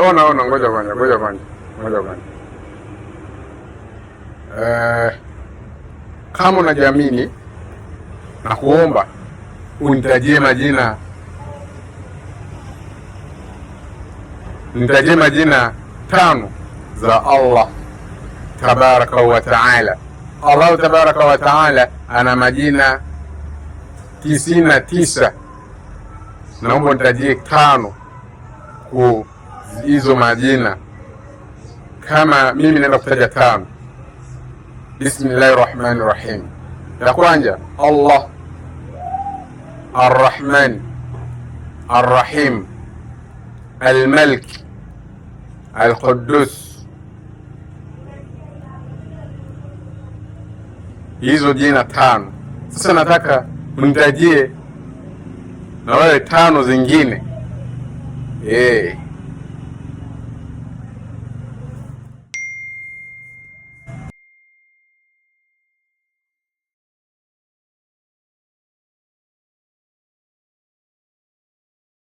Ona, ngoja kwanza. Kama unajiamini na kuomba unitajie majina 5 za Allah tabaraka wa taala. Allah tabaraka wa taala ana majina 99. Naomba unitajie 5 ku hizo majina. Kama mimi naenda kutaja 5. Bismillahir Rahmanir Rahim. Ya kwanza Allah Ar-Rahman Ar-Rahim Al-Malik Al-Quddus. Hizo jina 5. Sasa nataka unitajie na wale 5 zingine.